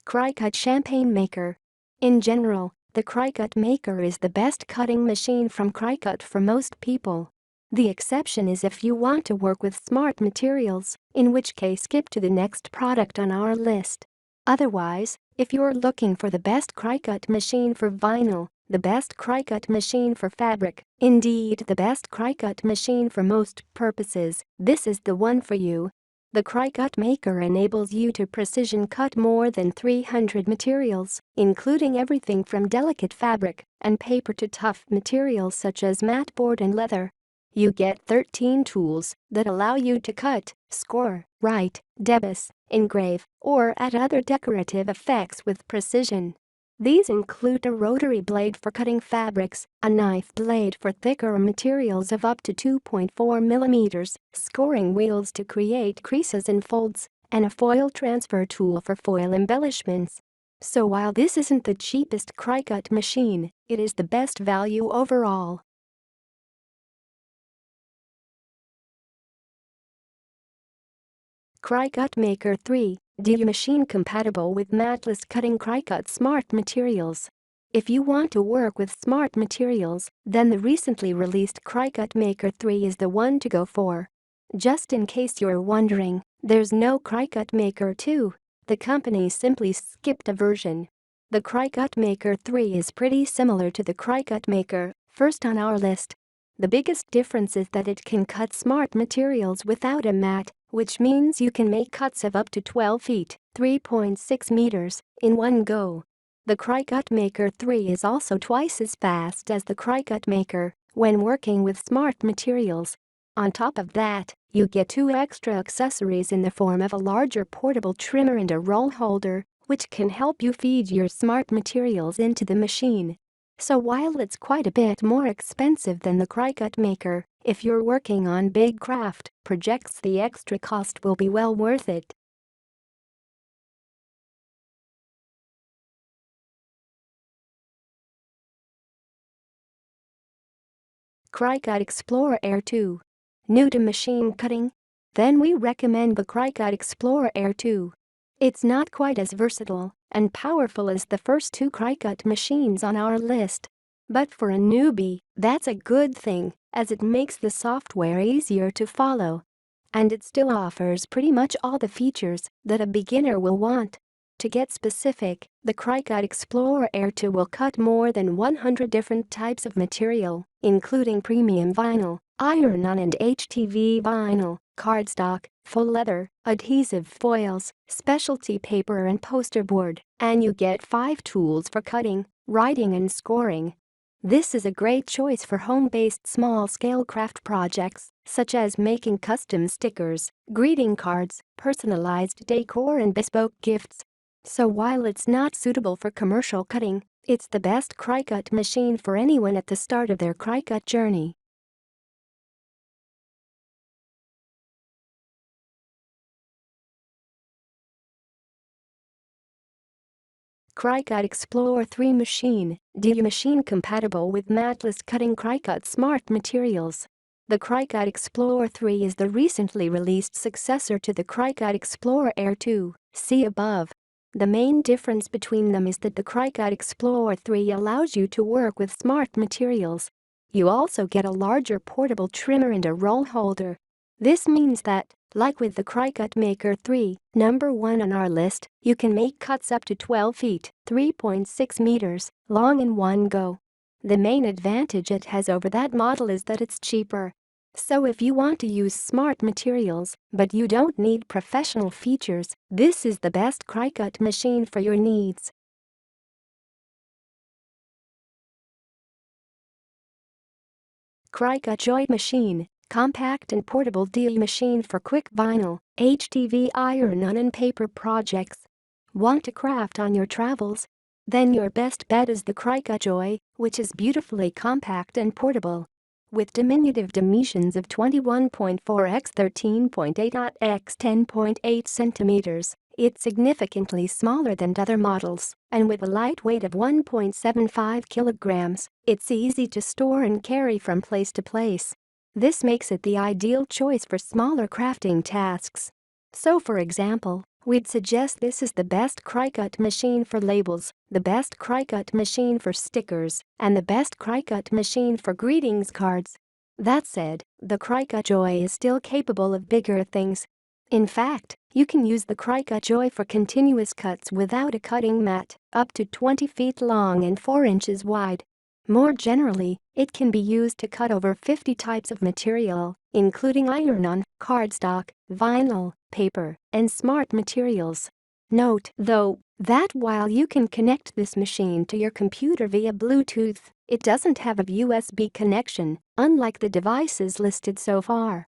Cricut Champagne Maker. In general, the Cricut Maker is the best cutting machine from Cricut for most people. The exception is if you want to work with smart materials, in which case skip to the next product on our list. Otherwise, if you're looking for the best Cricut machine for vinyl, the best Cricut machine for fabric, indeed the best Cricut machine for most purposes, this is the one for you. The Cricut Maker enables you to precision cut more than 300 materials, including everything from delicate fabric and paper to tough materials such as matboard and leather. You get 13 tools that allow you to cut, score, write, debus, engrave, or add other decorative effects with precision. These include a rotary blade for cutting fabrics, a knife blade for thicker materials of up to 2.4 mm, scoring wheels to create creases and folds, and a foil transfer tool for foil embellishments. So while this isn't the cheapest Cricut machine, it is the best value overall. Cricut Maker 3, Joy Machine compatible with Matless cutting Cricut Smart Materials. If you want to work with smart materials, then the recently released Cricut Maker 3 is the one to go for. Just in case you're wondering, there's no Cricut Maker 2. The company simply skipped a version. The Cricut Maker 3 is pretty similar to the Cricut Maker, first on our list. The biggest difference is that it can cut smart materials without a mat, which means you can make cuts of up to 12 feet, 3.6 meters, in one go. The Cricut Maker 3 is also twice as fast as the Cricut Maker when working with smart materials. On top of that, you get 2 extra accessories in the form of a larger portable trimmer and a roll holder, which can help you feed your smart materials into the machine. So while it's quite a bit more expensive than the Cricut Maker, if you're working on big craft projects, the extra cost will be well worth it. Cricut Explore Air 2. New to machine cutting? Then we recommend the Cricut Explore Air 2. It's not quite as versatile and powerful as the first 2 Cricut machines on our list. But for a newbie, that's a good thing, as it makes the software easier to follow. And it still offers pretty much all the features that a beginner will want. To get specific, the Cricut Explore Air 2 will cut more than 100 different types of material, including premium vinyl, iron-on and HTV vinyl, cardstock, faux leather, adhesive foils, specialty paper and poster board, and you get 5 tools for cutting, writing and scoring. This is a great choice for home-based small-scale craft projects, such as making custom stickers, greeting cards, personalized decor and bespoke gifts. So while it's not suitable for commercial cutting, it's the best Cricut machine for anyone at the start of their Cricut journey. Cricut Explore 3 Machine, Joy Machine compatible with Matless cutting Cricut Smart Materials. The Cricut Explore 3 is the recently released successor to the Cricut Explore Air 2, see above. The main difference between them is that the Cricut Explore 3 allows you to work with smart materials. You also get a larger portable trimmer and a roll holder. This means that, like with the Cricut Maker 3, number 1 on our list, you can make cuts up to 12 feet, 3.6 meters, long in one go. The main advantage it has over that model is that it's cheaper. So if you want to use smart materials, but you don't need professional features, this is the best Cricut machine for your needs. Cricut Joy Machine, compact and portable Joy machine for quick vinyl, HTV iron-on and paper projects. Want to craft on your travels? Then your best bet is the Cricut Joy, which is beautifully compact and portable. With diminutive dimensions of 21.4 x 13.8 x 10.8 centimeters, it's significantly smaller than other models, and with a light weight of 1.75 kilograms, it's easy to store and carry from place to place. This makes it the ideal choice for smaller crafting tasks. So for example, We'd suggest this is the best Cricut machine for labels, the best Cricut machine for stickers, and the best Cricut machine for greetings cards. That said, the Cricut Joy is still capable of bigger things. In fact, you can use the Cricut Joy for continuous cuts without a cutting mat, up to 20 feet long and 4 inches wide. More generally, it can be used to cut over 50 types of material, including iron-on, cardstock, vinyl, paper, and smart materials. Note, though, that while you can connect this machine to your computer via Bluetooth, it doesn't have a USB connection, unlike the devices listed so far.